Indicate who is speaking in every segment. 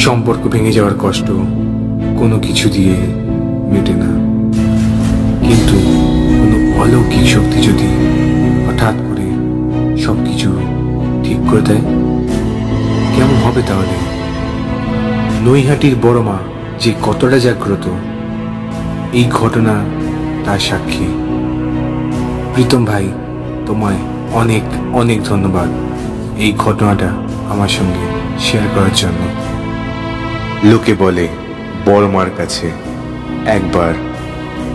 Speaker 1: সম্পর্ক ভেঙে যাওয়ার কষ্ট কোনো কিছু দিয়ে মেটে না, কিন্তু কোনো অলৌকিক শক্তি যদি হঠাৎ করে সবকিছু ঠিক করে দেয়, কেমন হবে তাহলে? নৈহাটির বড় মা যে কতটা জাগ্রত, এই ঘটনা তার সাক্ষী। প্রীতম ভাই, তোমায় অনেক অনেক ধন্যবাদ এই ঘটনাটা আমার সঙ্গে শেয়ার করার জন্য। লোকে বলে বড় মার কাছে একবার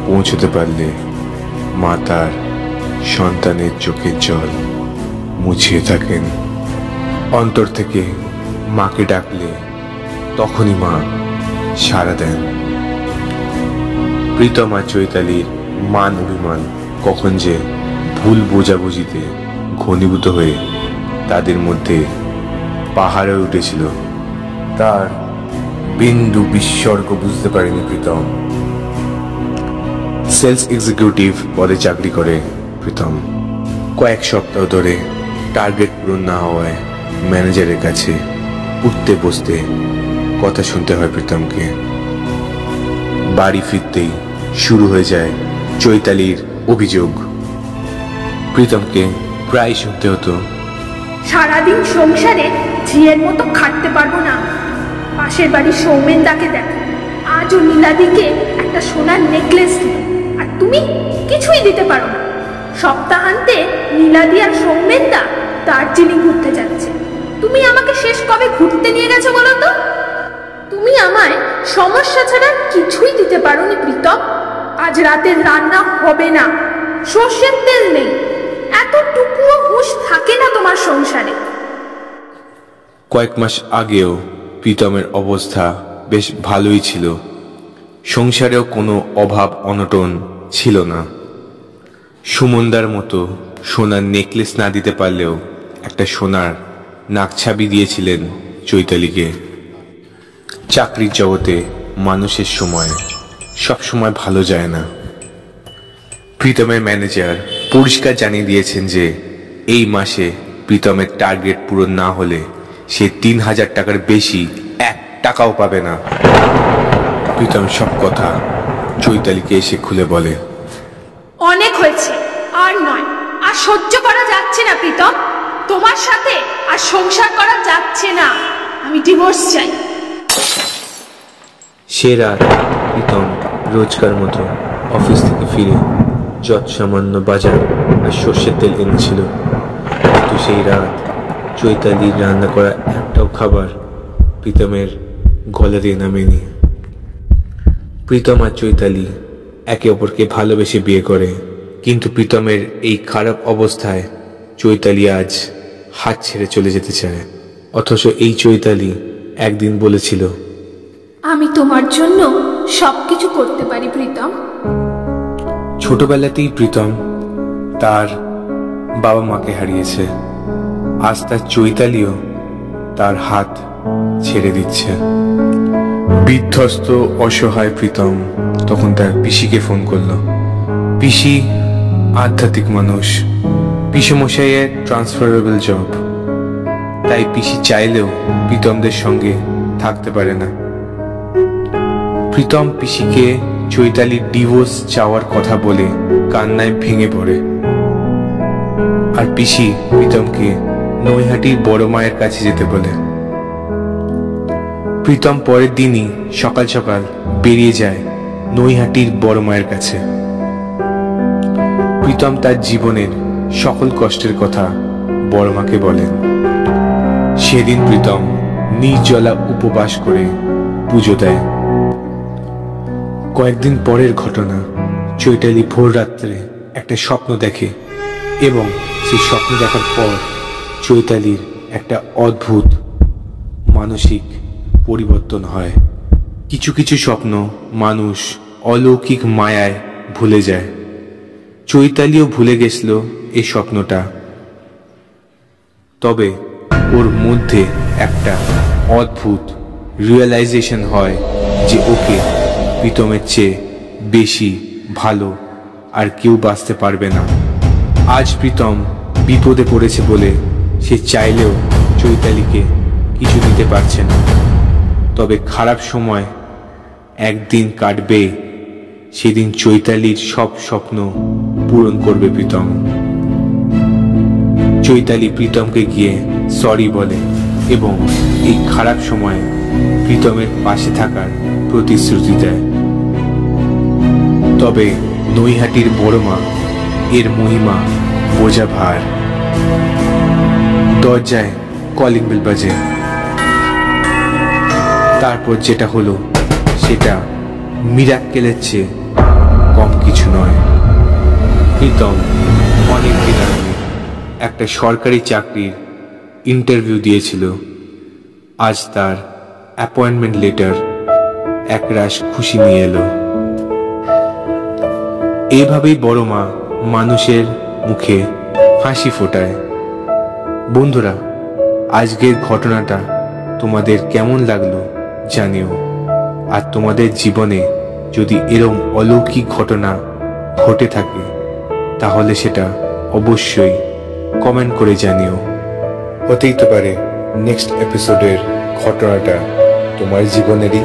Speaker 1: পৌঁছতে পারলে মা তার সন্তানের চোখের জল মুছিয়ে থাকেন। অন্তর থেকে মাকে ডাকলে তখনই মা সাড়া দেন। প্রীতম আর চৈতালির মান অভিমান কখন যে ভুল বোঝাবুঝিতে ঘনীভূত হয়ে তাদের মধ্যে পাহাড়ে উঠেছিল, তার বিন্দু বিসর্গ বুঝতে পারেনি প্রীতম। সেলস এক্সিকিউটিভ পদে চাকরি করে প্রীতম। কয়েক সপ্তাহ ধরে টার্গেট পূরণ না হওয়ায় ম্যানেজারের কাছে উঠতে বসতে কথা শুনতে হয় প্রীতমকে। বাড়ি ফিরতেই শুরু হয়ে যায় চৈতালির অভিযোগ। প্রীতমকে প্রায় শুনতে হতো,
Speaker 2: সারাদিন সংসারে ঝিয়ের মতো খাটতে পারবো না। পাশের বাড়ির সৌমেনদাকে দেখো, আজও নীলাদিকে একটা সোনার নেকলেস দিল, আর তুমি কিছুই দিতে পারো না। সপ্তাহান্তে নীলাদি আর সৌমেনদা দার্জিলিং ঘুরতে যাচ্ছে। তুমি আমাকে শেষ কবে ঘুরতে নিয়ে গেছো বলো তো? তুমি আমায় সমস্যা ছাড়া কিছুই দিতে পারোনি প্রীতম। আজ রাতের রান্না হবে না, সর্ষের তেল নেই, এতটুকুও হুঁশ থাকে না তোমার সংসারে।
Speaker 1: কয়েক মাস আগেও প্রীতমের অবস্থা বেশ ভালোই ছিল, সংসারেও কোনো অভাব অনটন ছিল না। সুমনদার মতো সোনার নেকলেস না দিতে পারলেও একটা সোনার নাকছাবি দিয়েছিলেন চৈতালিকে। চাকরির জগতে মানুষের সময় সব সময় ভালো যায় না। প্রীতমের ম্যানেজার পরিষ্কার জানিয়ে দিয়েছেন যে এই মাসে প্রীতমের টার্গেট পূরণ না হলে সে ৩,০০০ টাকার বেশি ১ টাকাও পাবে না। প্রীতম সব কথা চৈতালিকে এসে খুলে বলে,
Speaker 2: অনেক হয়েছে, আর নয়, আর সহ্য করা যাচ্ছে না প্রীতম। তোমার সাথে আর সংসার করা যাচ্ছে না, আমি ডিভোর্স চাই।
Speaker 1: সে রাত প্রীতম রোজকার মতো অফিস থেকে ফিরে যত সামান্য বাজার আর সর্ষের তেল এনেছিল, কিন্তু সেই রাত চৈতালির রান্না করা একটাও খাবার প্রীতমের গলা দিয়ে নামেনি। প্রীতম আর চৈতালি একে অপরকে ভালোবেসে বিয়ে করে, কিন্তু প্রীতমের এই খারাপ অবস্থায় চৈতালি আজ হাত ছেড়ে চলে যেতে চায়। অথচ এই চৈতালি একদিন বলেছিল,
Speaker 2: আমি তোমার জন্য সবকিছু করতে পারি প্রীতম।
Speaker 1: ছোটবেলাতেই প্রীতম তার বাবা মাকে হারিয়েছে, আজ তার চৈতালিও তার হাত ছেড়ে দিচ্ছে। বিধ্বস্ত অসহায় প্রীতম তখন তার পিসিকে ফোন করলো। পিসি আধ্যাত্মিক মানুষ, পিসেমশাইয়ের ট্রান্সফারেবল জব, তাই পিসি চাইলেও প্রীতমদের সঙ্গে থাকতে পারে না। প্রীতম পিসিকে চৈতালির ডিভোর্স চাওয়ার কথা বলে কান্নায় ভেঙে পড়ে, আর পিসি প্রীতমকে নৈহাটির বড় মায়ের কাছে যেতে বলে। প্রীতম পরের দিনই সকাল সকাল বেরিয়ে যায় নৈহাটির বড় মায়ের কাছে। প্রীতম তার জীবনের সকল কষ্টের কথা বড় মাকে বলেন। সেদিন প্রীতম নির্জলা উপবাস করে পুজো দেয়। কয়েকদিন পরের ঘটনা, চৈতালি ভোর রাত্রে একটা স্বপ্ন দেখে এবং সেই স্বপ্ন দেখার পর চৈতালির একটা অদ্ভুত মানসিক পরিবর্তন হয়। কিছু কিছু স্বপ্ন মানুষ অলৌকিক মায়ায় ভুলে যায়। চৈতালিও ভুলে গেছিল এই স্বপ্নটা, তবে ওর মধ্যে একটা অদ্ভুত রিয়েলাইজেশন হয় যে ওকে প্রীতমের চেয়ে বেশি ভালো আর কেউ বাঁচতে পারবে না। আজ প্রীতম বিপদে পড়েছে বলে সে চাইলেও চৈতালিকে কিছু দিতে পারছে না। তবে খারাপ সময় একদিন কাটবে, সেদিন চৈতালির সব স্বপ্ন পূরণ করবে প্রীতম। চৈতালি প্রীতমকে গিয়ে সরি বলে এবং এই খারাপ সময়ে প্রীতমের পাশে থাকার প্রতিশ্রুতি দেয়। তবে নৈহাটির বড় মা এর মহিমা বোঝা ভার। দরজায় কলিং বেল বাজে। তারপর যেটা হলো সেটা মিরাক্কেলের চেয়ে কম কিছু নয়। প্রীতম অনেক দিন আগে একটা সরকারি চাকরির ইন্টারভিউ দিয়েছিল। আজ তার অ্যাপয়েন্টমেন্ট লেটার একরাশ খুশি নিয়ে এলো। এভাবেই বড় মা মানুষের মুখে হাসি ফোটায়। বন্ধুরা, আজকের ঘটনাটা তোমাদের কেমন লাগলো জানিও। আর তোমাদের জীবনে যদি এরকম অলৌকিক ঘটনা ঘটে থাকে তাহলে সেটা অবশ্যই কমেন্ট করে জানিও। হতেই তো পারে নেক্সট এপিসোডের ঘটনাটা তোমার জীবনেরই